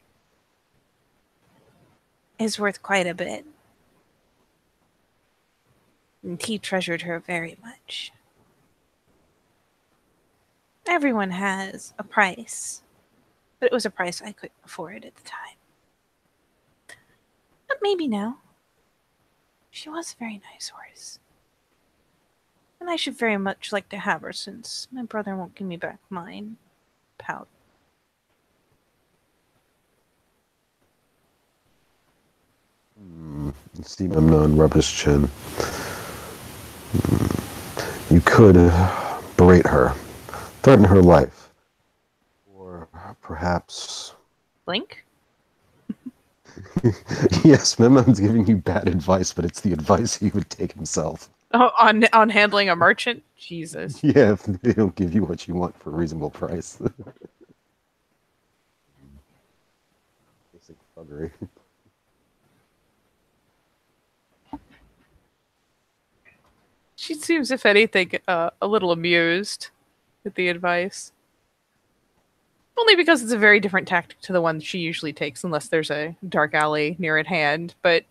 is worth quite a bit. And he treasured her very much. Everyone has a price, but it was a price I couldn't afford at the time. But maybe now. She was a very nice horse. And I should very much like to have her since my brother won't give me back mine. Pout. You see Memnon rub his chin. You could berate her, threaten her life, or perhaps... Blink? Yes, Memnon's giving you bad advice, but it's the advice he would take himself. Oh, on handling a merchant? Jesus. Yeah, if they don't give you what you want for a reasonable price. Basic buggery. She seems, if anything, a little amused with the advice. Only because it's a very different tactic to the one she usually takes, unless there's a dark alley near at hand. But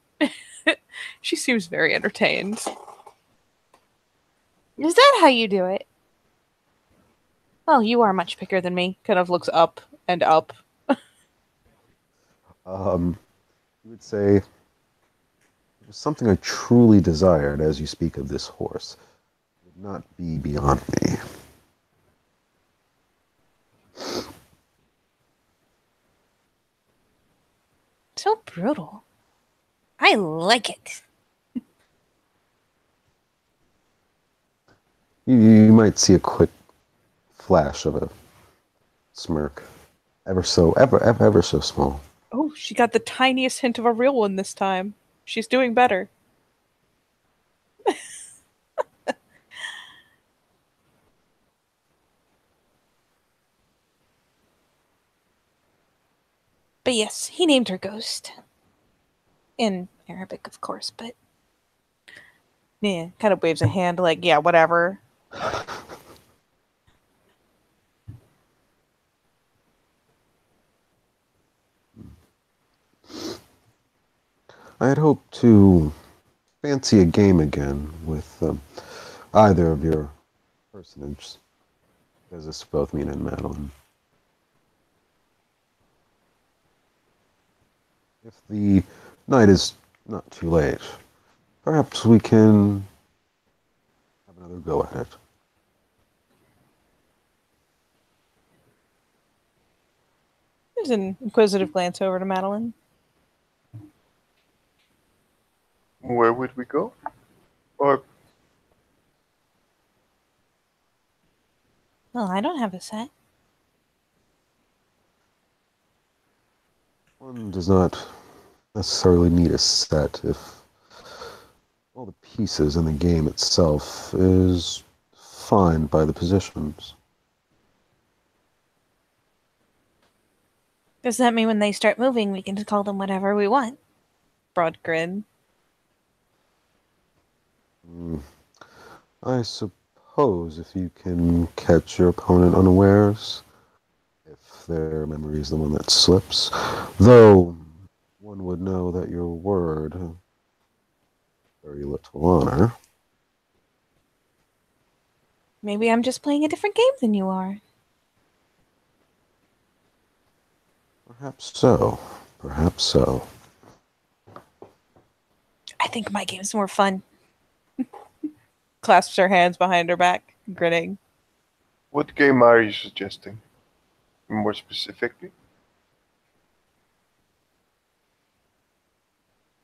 she seems very entertained. Is that how you do it? Well, you are much bigger than me. Kind of looks up and up. You would say, it was something I truly desired as you speak of this horse. It would not be beyond me. So brutal. I like it. You might see a quick flash of a smirk. Ever so small. Oh, she got the tiniest hint of a real one this time. She's doing better. But yes, he named her Ghost. In Arabic, of course, but Yeah, kind of waves a hand like, yeah, whatever. I had hoped to fancy a game again with either of your personages, because it's both Mina and Madeline. If the night is not too late, perhaps we can have another go at it. There's an inquisitive glance over to Madeline. Where would we go? Or Well, I don't have a set. One does not necessarily need a set if all the pieces in the game itself is fine by the positions. Does that mean when they start moving, we can just call them whatever we want? Broad grin. I suppose if you can catch your opponent unawares, if their memory is the one that slips, though one would know that your word has very little honor. Maybe I'm just playing a different game than you are. Perhaps so. Perhaps so. I think my game's more fun. Clasps her hands behind her back, grinning. what game are you suggesting? More specifically?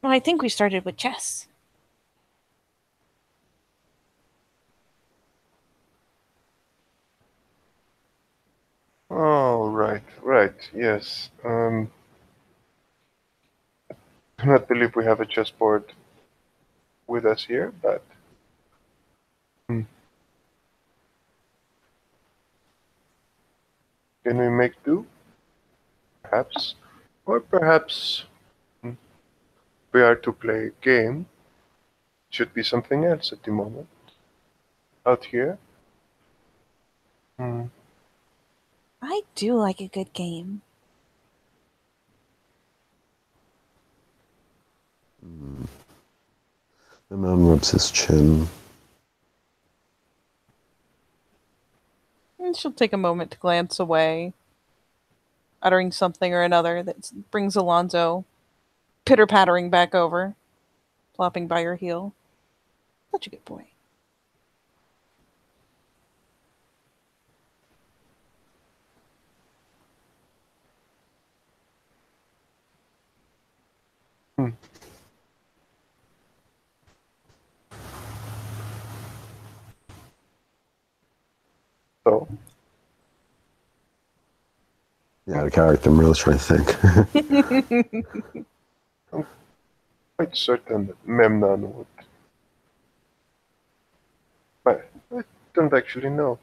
Well, I think we started with chess. Oh, right, yes. I do not believe we have a chessboard with us here, but can we make do? Perhaps. Or perhaps we are to play a game. Should be something else at the moment. Out here. I do like a good game. The man rubs his chin. And she'll take a moment to glance away, uttering something or another that brings Alonzo pitter-pattering back over, flopping by her heel. Such a good boy. So, Yeah, the character, I'm really trying to think. quite certain that Memnon would. But I don't actually know.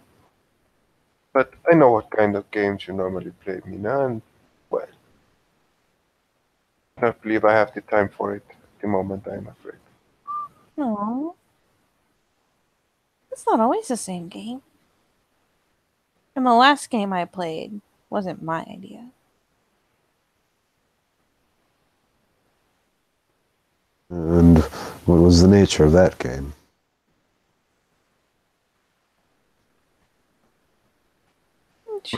But I know what kind of games you normally play, Mina, and well, I don't believe I have the time for it at the moment, I'm afraid. Aww. It's not always the same game. And the last game I played wasn't my idea. And what was the nature of that game? She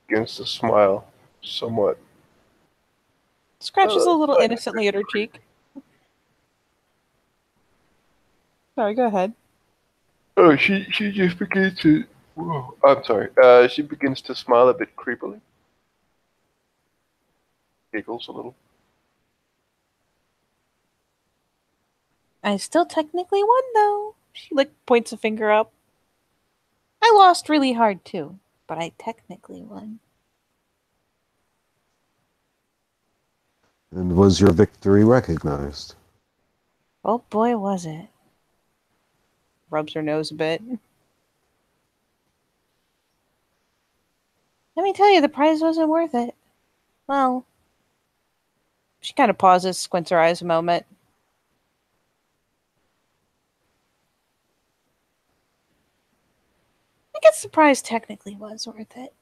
Begins to smile somewhat. scratches a little fine. innocently at her cheek. Sorry, go ahead. Oh, she just begins to. Whoa, I'm sorry. She begins to smile a bit creepily. Giggles a little. I still technically won, though. She points a finger up. I lost really hard, too, but I technically won. And was your victory recognized? Oh boy, was it. Rubs her nose a bit. Let me tell you, the prize wasn't worth it. Well, She kind of pauses, squints her eyes a moment. I guess the prize technically was worth it.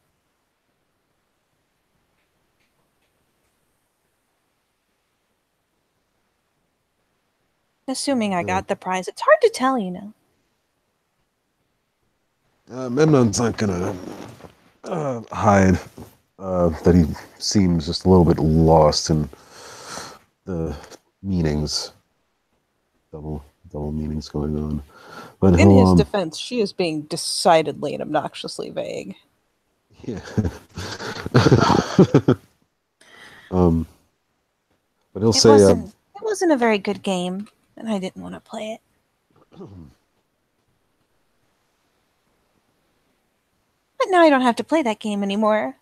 Assuming I got the prize. It's hard to tell, you know. Memnon's not gonna hide that he seems just a little bit lost in the meanings, double meanings going on. But In his he'll defense, she is being decidedly and obnoxiously vague. yeah. But he'll It say, wasn't a very good game, and I didn't want to play it. But now I don't have to play that game anymore.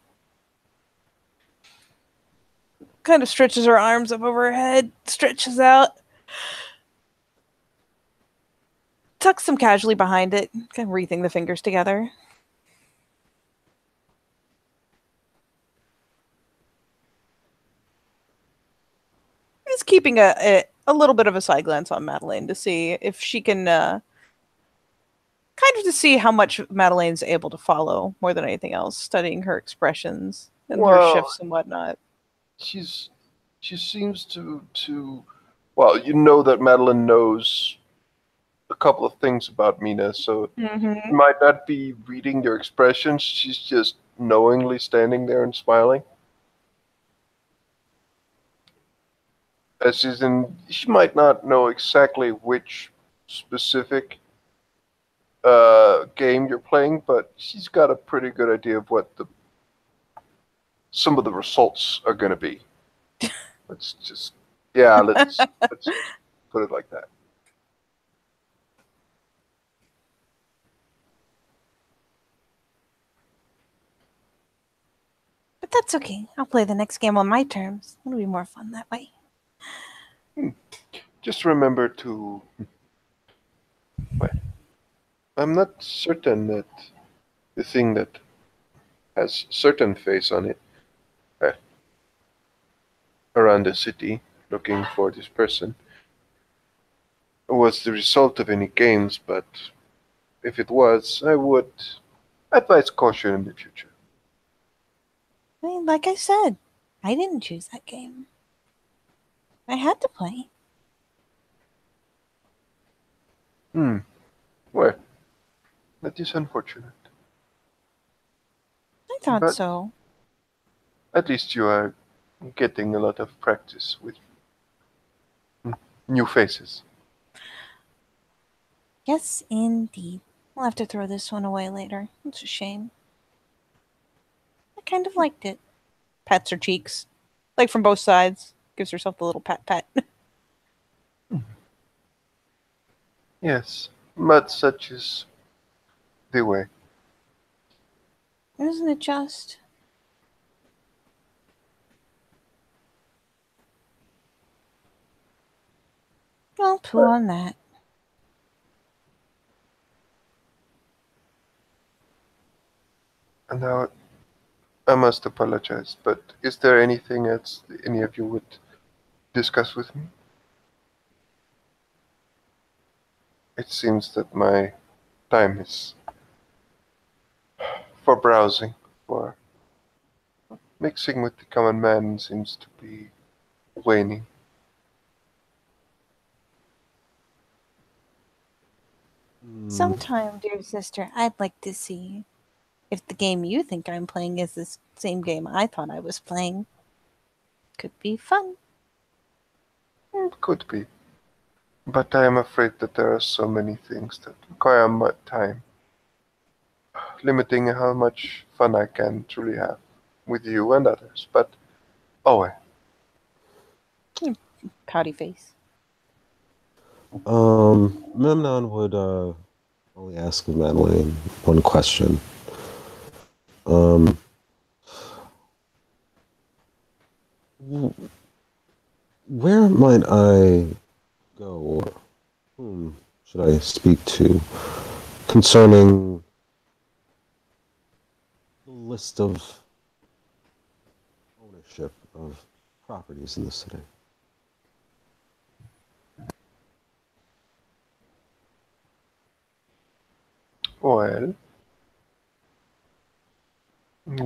Kind of stretches her arms up over her head, stretches out, tucks them casually behind it, kind of wreathing the fingers together. Is keeping a little bit of a side glance on Madeline to see if she can kind of to see how much Madeleine's able to follow more than anything else, studying her expressions and her Well, shifts and whatnot. she seems to well, you know that Madeline knows a couple of things about Mina, so Mm-hmm. she might not be reading your expressions. She's just knowingly standing there and smiling. As is in, she might not know exactly which specific game you're playing, but she's got a pretty good idea of what some of the results are going to be. Let's just let's put it like that. But that's okay. I'll play the next game on my terms. It'll be more fun that way. Just remember to. Well, I'm not certain that the thing that has certain face on it around the city looking for this person was the result of any games, but if it was, I would advise caution in the future. I mean, like I said, I didn't choose that game. I had to play. Well, that is unfortunate. I thought But so. at least you are getting a lot of practice with new faces. Yes, indeed. We'll have to throw this one away later. It's a shame. I kind of liked it. Pats her cheeks, like from both sides. Gives herself the little pat pat. Yes, but such is the way. Isn't it just? Well, poo on that. And now I must apologize, but is there anything else any of you would discuss with me? It seems that my time is for browsing, for mixing with the common man seems to be waning. Sometime, dear sister, I'd like to see if the game you think I'm playing is the same game I thought I was playing. Could be fun. It could be. But I am afraid that there are so many things that require my time, limiting how much fun I can truly have with you and others. But, oh well. Pouty face. Memnon would only ask of Madeline one question. Where might I go, or whom should I speak to concerning the list of ownership of properties in the city? Well, I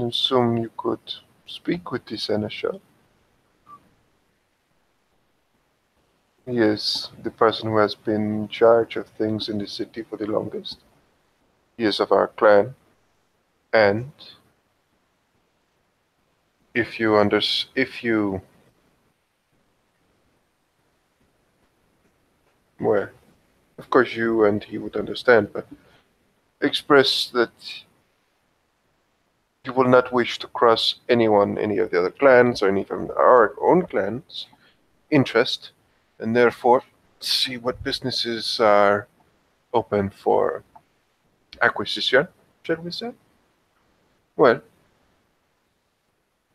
assume you could speak with the seneschal. He is the person who has been in charge of things in the city for the longest. He is of our clan, and if you well, of course you and he would understand, but express that you will not wish to cross any of the other clans, or even our own clan's interest, and therefore see what businesses are open for acquisition, shall we say? Well,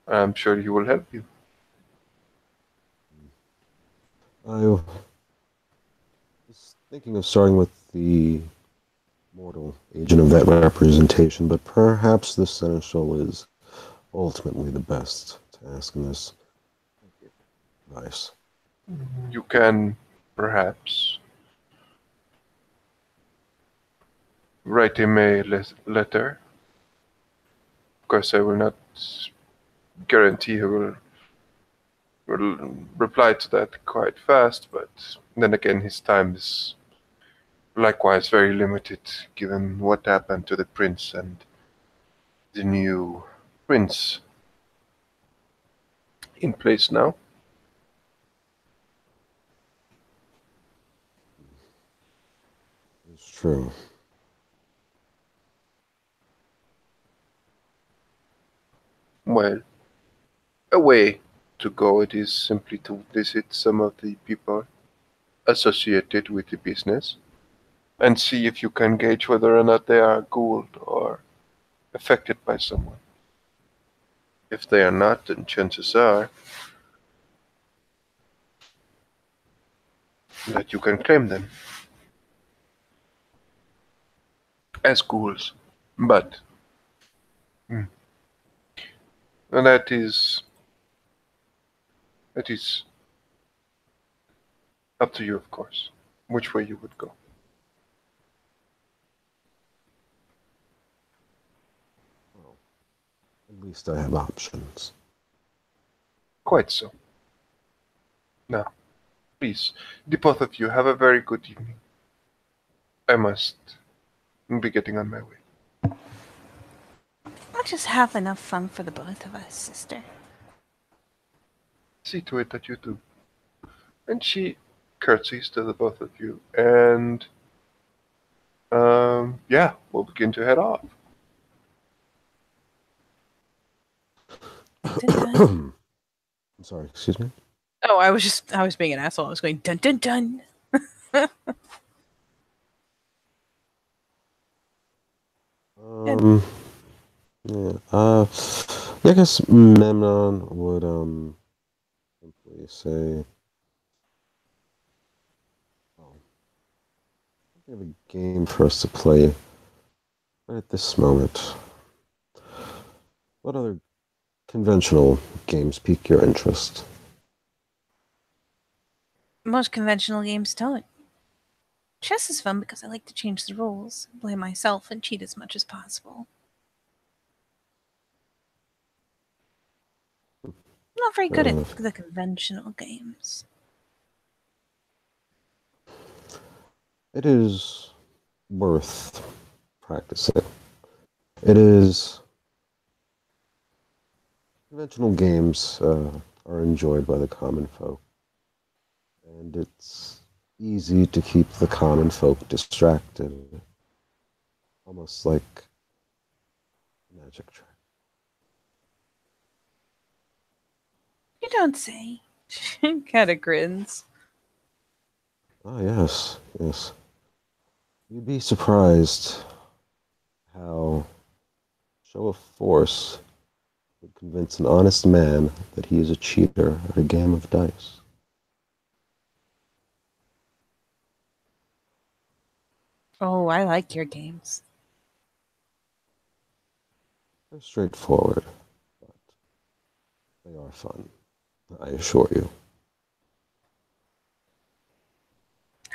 I'm sure he will help you. I was thinking of starting with the mortal agent of that representation, but perhaps the seneschal is ultimately the best to ask in this advice. You can perhaps write him a letter. Of course, I will not guarantee he will reply to that quite fast, but then again, his time is likewise very limited given what happened to the prince and the new prince in place now. It's true. Well, a way to go it is simply to visit some of the people associated with the business and see if you can gauge whether or not they are ghouled or affected by someone. If they are not, then chances are that you can claim them as ghouls. But and that is up to you, of course, which way you would go. Well, at least I have options. Quite so. Now, please, the both of you have a very good evening. I must be getting on my way. I'll just have enough fun for the both of us, sister. See to it that you do. And she curtsies to the both of you, and yeah, we'll begin to head off. I'm sorry, excuse me? Oh, I was being an asshole. I was going dun dun dun. Yeah, I guess Memnon would, simply say, oh, we have a game for us to play right at this moment. What other conventional games pique your interest? Most conventional games don't. Chess is fun because I like to change the rules, play myself, and cheat as much as possible. I'm not very good at the conventional games. It is worth practicing. It is. Conventional games are enjoyed by the common folk, and it's easy to keep the common folk distracted, almost like a magic trick. You don't say. Kind of grins. Ah, yes, yes. You'd be surprised how show of force would convince an honest man that he is a cheater at a game of dice. Oh, I like your games. They're straightforward, but they are fun, I assure you.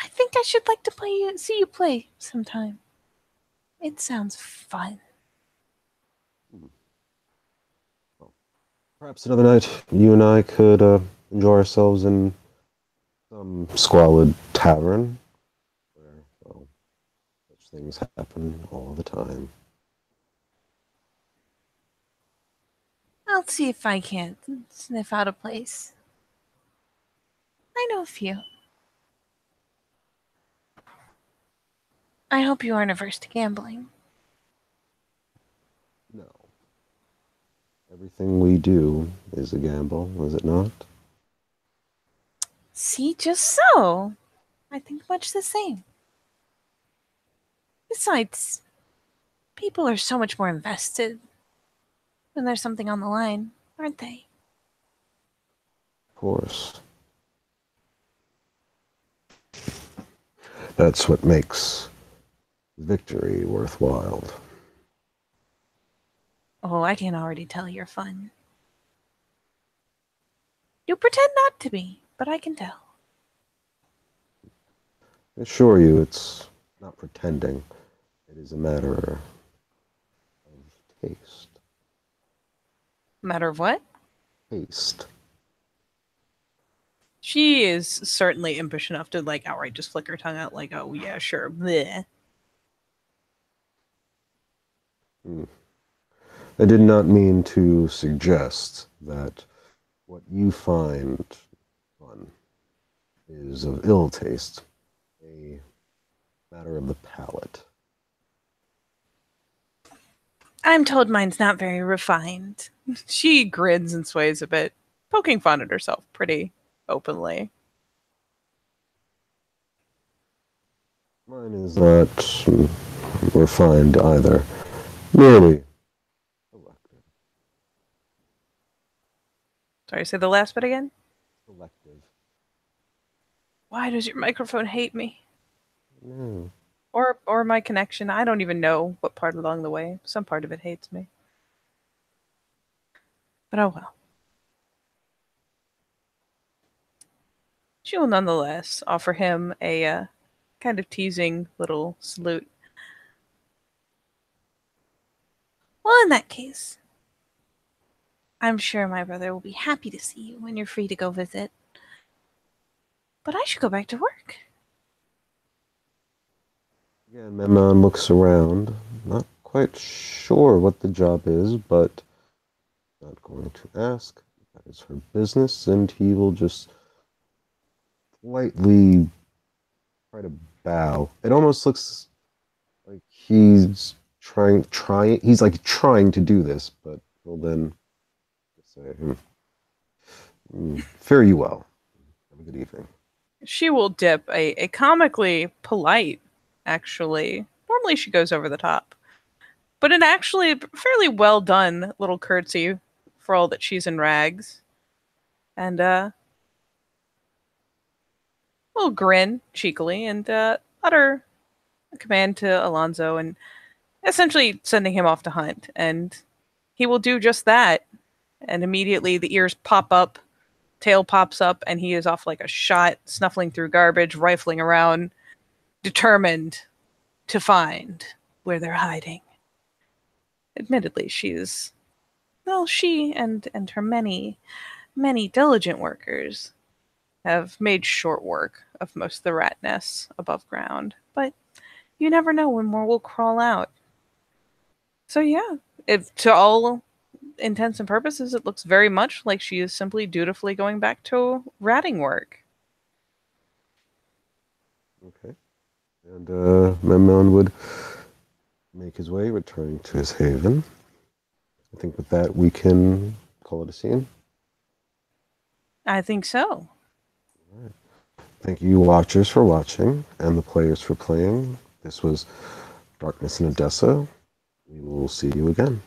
I think I should like to see you play sometime. It sounds fun. Well, perhaps another night you and I could enjoy ourselves in some squalid tavern where, well, such things happen all the time. I'll see if I can't sniff out a place. I know a few. I hope you aren't averse to gambling. No. Everything we do is a gamble, is it not? See, just so. I think much the same. Besides, people are so much more invested when there's something on the line, aren't they? Of course. That's what makes victory worthwhile. Oh, I can already tell you're fun. You pretend not to be, but I can tell. I assure you it's not pretending. It is a matter of taste. Matter of what? Taste. She is certainly impish enough to like outright just flick her tongue out like, oh yeah, sure. Bleh. I did not mean to suggest that what you find fun is of ill taste, a matter of the palate. I'm told mine's not very refined. She grins and sways a bit, poking fun at herself pretty openly. Mine is not refined either, merely selective. Sorry, say the last bit again? Selective. Why does your microphone hate me? No. Or my connection? I don't even know what part along the way. Some part of it hates me. But oh well. She will nonetheless offer him a kind of teasing little salute. Well, in that case, I'm sure my brother will be happy to see you when you're free to go visit. But I should go back to work. Again, Memnon looks around, not quite sure what the job is, but not going to ask. That is her business, and he will just lightly try to bow. It almost looks like he's trying to do this, but he'll then say, fare you well. Have a good evening. She will dip a comically polite, actually. Normally she goes over the top. But an actually fairly well done little curtsy for all that she's in rags. And will grin cheekily and utter a command to Alonzo and essentially sending him off to hunt. And he will do just that. And immediately the ears pop up, tail pops up, and he is off like a shot, snuffling through garbage, rifling around, determined to find where they're hiding. Admittedly, she and her many, many diligent workers have made short work of most of the rat nests above ground, but you never know when more will crawl out. So yeah, if to all intents and purposes, it looks very much like she is simply dutifully going back to ratting work. Okay. And Memnon would make his way, returning to his haven. I think with that, we can call it a scene. I think so. All right. Thank you, watchers, for watching, and the players for playing. This was Darkness in Odessa. We will see you again.